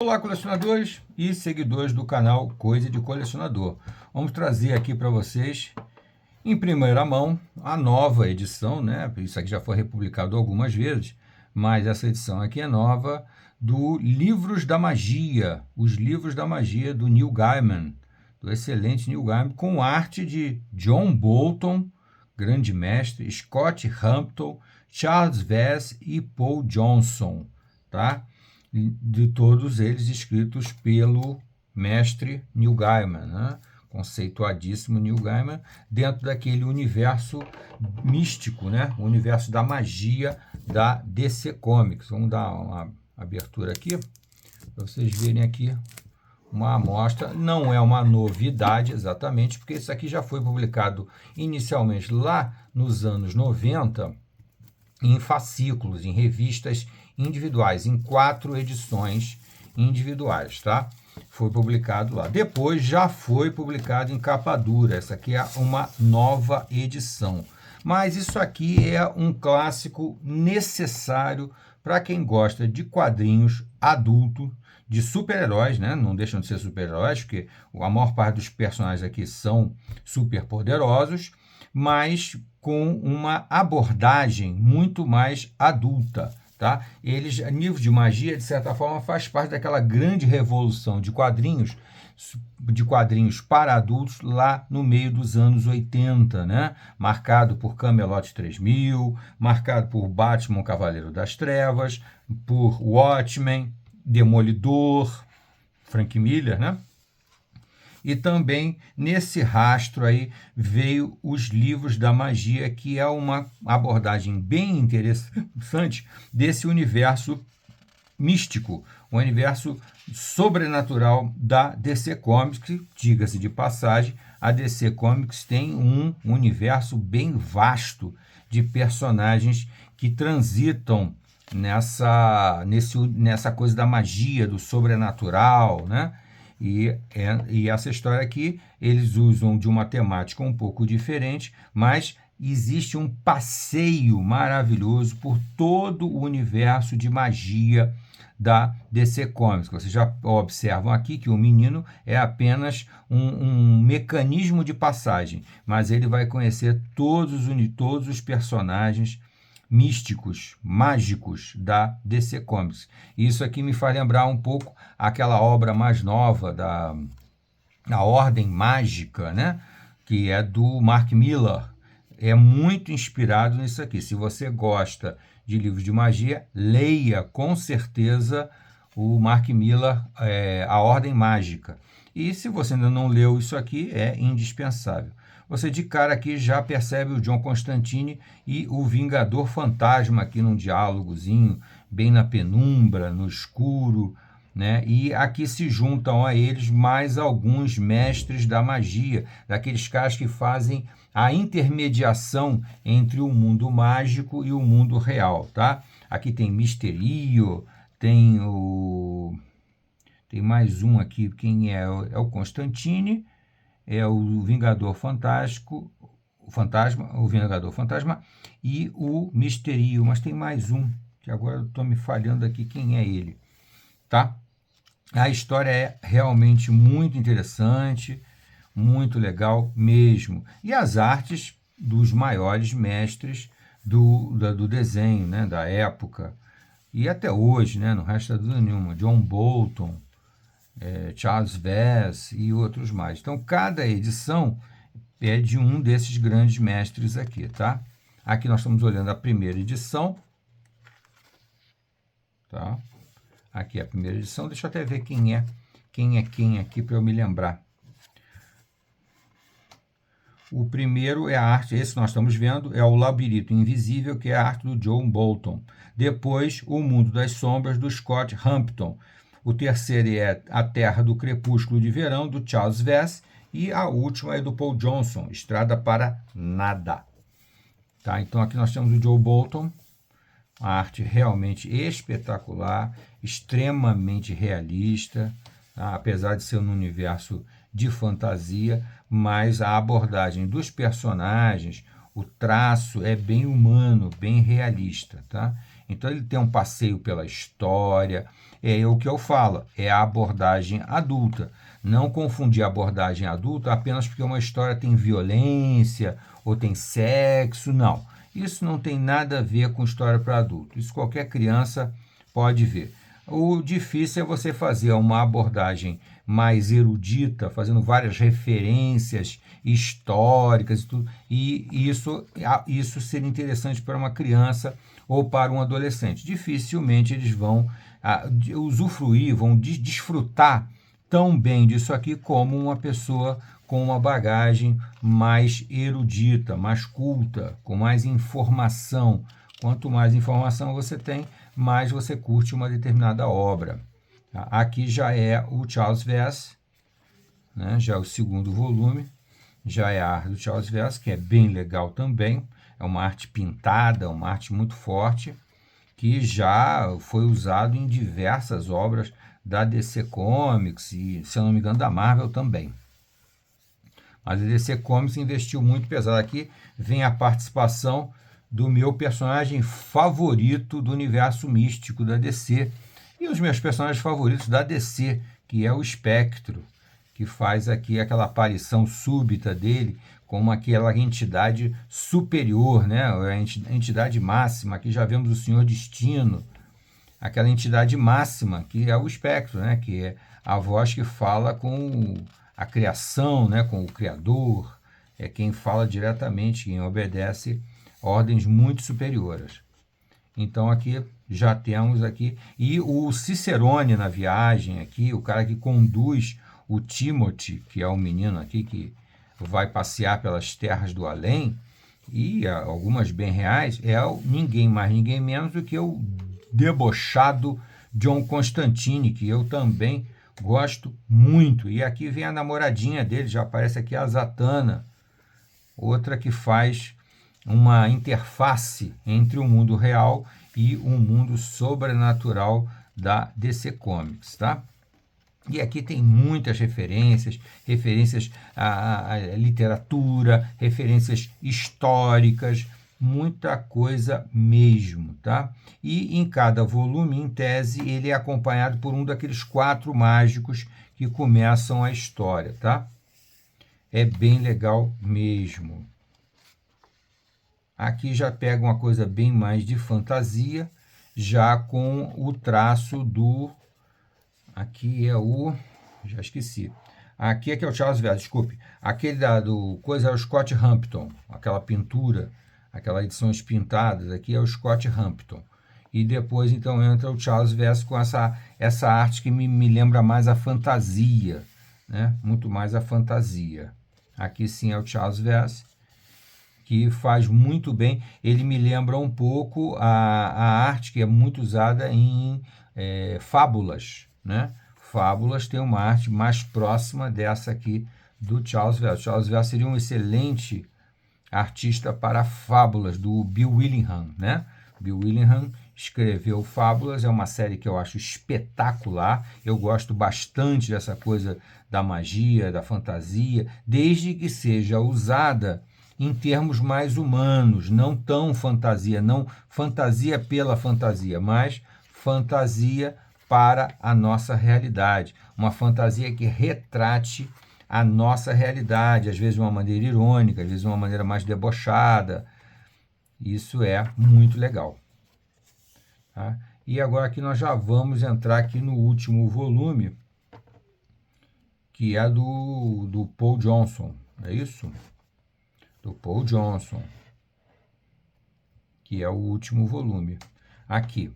Olá, colecionadores e seguidores do canal Coisa de Colecionador. Vamos trazer aqui para vocês, em primeira mão, a nova edição, né? Isso aqui já foi republicado algumas vezes, mas essa edição aqui é nova, do Livros da Magia, os Livros da Magia do Neil Gaiman, do excelente Neil Gaiman, com arte de John Bolton, grande mestre, Scott Hampton, Charles Vess e Paul Johnson, tá? De todos eles escritos pelo mestre Neil Gaiman, né? Conceituadíssimo Neil Gaiman, dentro daquele universo místico, né? O universo da magia da DC Comics. Vamos dar uma abertura aqui, para vocês verem aqui uma amostra. Não é uma novidade exatamente, porque isso aqui já foi publicado inicialmente lá nos anos 90, em fascículos, em revistas individuais, em 4 edições individuais, tá? Foi publicado lá. Depois já foi publicado em capa dura. Essa aqui é uma nova edição. Mas isso aqui é um clássico necessário para quem gosta de quadrinhos adulto, de super-heróis, né? Não deixam de ser super-heróis, porque a maior parte dos personagens aqui são super poderosos, mas com uma abordagem muito mais adulta, tá? Eles, Livros de Magia, de certa forma, faz parte daquela grande revolução de quadrinhos para adultos lá no meio dos anos 80, né? Marcado por Camelot 3000, marcado por Batman Cavaleiro das Trevas, por Watchmen, Demolidor, Frank Miller, né? E também nesse rastro aí veio os Livros da Magia, que é uma abordagem bem interessante desse universo místico, o universo sobrenatural da DC Comics, que, diga-se de passagem, a DC Comics tem um universo bem vasto de personagens que transitam nessa coisa da magia, do sobrenatural, né? E essa história aqui, eles usam de uma temática um pouco diferente, mas existe um passeio maravilhoso por todo o universo de magia da DC Comics. Vocês já observam aqui que o menino é apenas um mecanismo de passagem, mas ele vai conhecer todos os personagens místicos, mágicos da DC Comics. Isso aqui me faz lembrar um pouco aquela obra mais nova da Ordem Mágica, né? Que é do Mark Millar. É muito inspirado nisso aqui. Se você gosta de livros de magia, leia com certeza o Mark Millar, A Ordem Mágica. E se você ainda não leu isso aqui, é indispensável. Você de cara aqui já percebe o John Constantine e o Vingador Fantasma aqui num diálogozinho, bem na penumbra, no escuro, né? E aqui se juntam a eles mais alguns mestres da magia, daqueles caras que fazem a intermediação entre o mundo mágico e o mundo real, tá? Aqui tem Mysterio, tem mais um aqui, quem é? É o Constantine, é o Vingador Fantástico, o Vingador Fantasma e o Mysterio, mas tem mais um, que agora estou me falhando aqui quem é ele, tá? A história é realmente muito interessante, muito legal mesmo. E as artes dos maiores mestres do desenho, né, da época. E até hoje, né, não resta dúvida nenhuma, John Bolton, Charles Vess e outros mais. Então, cada edição é de um desses grandes mestres aqui, tá? Aqui nós estamos olhando a primeira edição, tá? Aqui é a primeira edição. Deixa eu até ver quem é quem aqui para eu me lembrar. O primeiro é a arte, esse nós estamos vendo, é o Labirinto Invisível, que é a arte do John Bolton. Depois, O Mundo das Sombras, do Scott Hampton. O terceiro é A Terra do Crepúsculo de Verão, do Charles Vess. E a última é do Paul Johnson, Estrada para Nada. Tá? Então aqui nós temos o John Bolton, a arte realmente espetacular, extremamente realista, tá? Apesar de ser um universo de fantasia, mas a abordagem dos personagens, o traço é bem humano, bem realista, tá? Então ele tem um passeio pela história, é o que eu falo, é a abordagem adulta. Não confundir a abordagem adulta apenas porque uma história tem violência ou tem sexo, não. Isso não tem nada a ver com história para adulto. Isso qualquer criança pode ver. O difícil é você fazer uma abordagem mais erudita, fazendo várias referências históricas e tudo, e isso seria interessante para uma criança ou para um adolescente. Dificilmente eles vão usufruir, vão desfrutar tão bem disso aqui como uma pessoa com uma bagagem mais erudita, mais culta, com mais informação. Quanto mais informação você tem, mais você curte uma determinada obra. Aqui já é o Charles Vess, né? Já é o segundo volume, já é a arte do Charles Vess, que é bem legal também. É uma arte pintada, uma arte muito forte, que já foi usado em diversas obras da DC Comics e, se eu não me engano, da Marvel também. Mas a DC Comics investiu muito pesado. Aqui vem a participação do meu personagem favorito do universo místico da DC e um dos meus personagens favoritos da DC, que é o Espectro, que faz aqui aquela aparição súbita dele como aquela entidade superior, né? A entidade máxima. Aqui já vemos o Senhor Destino, aquela entidade máxima que é o Espectro, né? Que é a voz que fala com a criação, né? Com o Criador, é quem fala diretamente, quem obedece ordens muito superiores. Então aqui já temos aqui, e o Cicerone na viagem aqui, o cara que conduz o Timothy, que é o menino aqui que vai passear pelas terras do além, e algumas bem reais, é ninguém mais, ninguém menos do que o debochado John Constantine, que eu também gosto muito. E aqui vem a namoradinha dele, já aparece aqui a Zatanna, outra que faz uma interface entre o mundo real e o mundo sobrenatural da DC Comics, tá? E aqui tem muitas referências à literatura, referências históricas, muita coisa mesmo, tá? E em cada volume, em tese, ele é acompanhado por um daqueles 4 mágicos que começam a história, tá? É bem legal mesmo. Aqui já pega uma coisa bem mais de fantasia, já com o traço do... Aqui é o... Já esqueci. Aqui é que é o Charles Vess, desculpe. Aquele do coisa é o Scott Hampton, aquela pintura, aquelas edições pintadas, aqui é o Scott Hampton. E depois, então, entra o Charles Vess com essa arte que me lembra mais a fantasia, né? Muito mais a fantasia. Aqui sim é o Charles Vess, que faz muito bem. Ele me lembra um pouco a arte que é muito usada em fábulas, né? Fábulas tem uma arte mais próxima dessa aqui do Charles Vess. Charles Vess seria um excelente artista para fábulas, do Bill Willingham, né? Bill Willingham escreveu Fábulas, é uma série que eu acho espetacular. Eu gosto bastante dessa coisa da magia, da fantasia, desde que seja usada em termos mais humanos, não tão fantasia, não fantasia pela fantasia, mas fantasia para a nossa realidade. Uma fantasia que retrate a nossa realidade, às vezes de uma maneira irônica, às vezes de uma maneira mais debochada. Isso é muito legal. Tá? E agora aqui nós já vamos entrar aqui no último volume, que é do Paul Johnson, é isso? Do Paul Johnson, que é o último volume. Aqui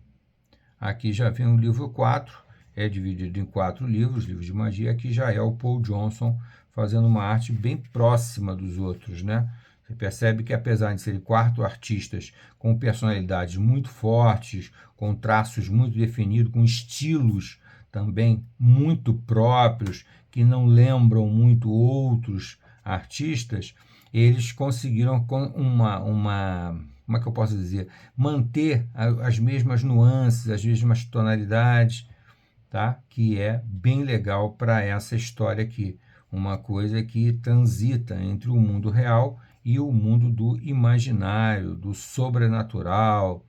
já vem o livro 4, é dividido em 4 livros de magia. Aqui já é o Paul Johnson fazendo uma arte bem próxima dos outros, né? Você percebe que, apesar de serem 4 artistas com personalidades muito fortes, com traços muito definidos, com estilos também muito próprios, que não lembram muito outros artistas, eles conseguiram como é que eu posso dizer, manter as mesmas nuances, as mesmas tonalidades, tá? Que é bem legal para essa história aqui. Uma coisa que transita entre o mundo real e o mundo do imaginário, do sobrenatural,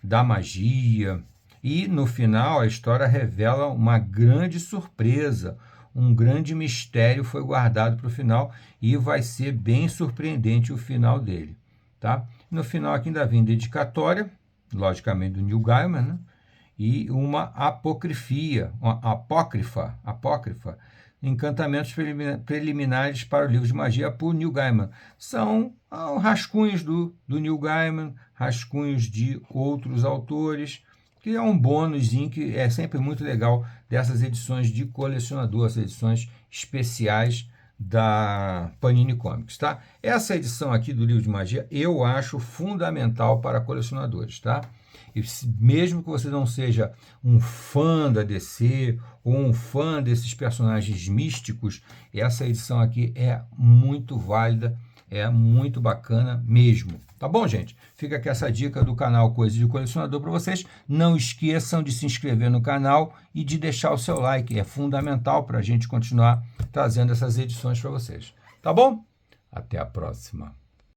da magia. E no final a história revela uma grande surpresa, um grande mistério foi guardado para o final e vai ser bem surpreendente o final dele, tá? No final aqui ainda vem dedicatória, logicamente do Neil Gaiman, né? E uma apócrifa, encantamentos preliminares para o livro de magia por Neil Gaiman. São rascunhos do Neil Gaiman, rascunhos de outros autores, que é um bônusinho que é sempre muito legal dessas edições de colecionador, essas edições especiais da Panini Comics, tá? Essa edição aqui do livro de magia eu acho fundamental para colecionadores, tá? E mesmo que você não seja um fã da DC ou um fã desses personagens místicos, essa edição aqui é muito válida, é muito bacana mesmo. Tá bom, gente? Fica aqui essa dica do canal Coisa de Colecionador para vocês. Não esqueçam de se inscrever no canal e de deixar o seu like. É fundamental para a gente continuar trazendo essas edições para vocês. Tá bom? Até a próxima.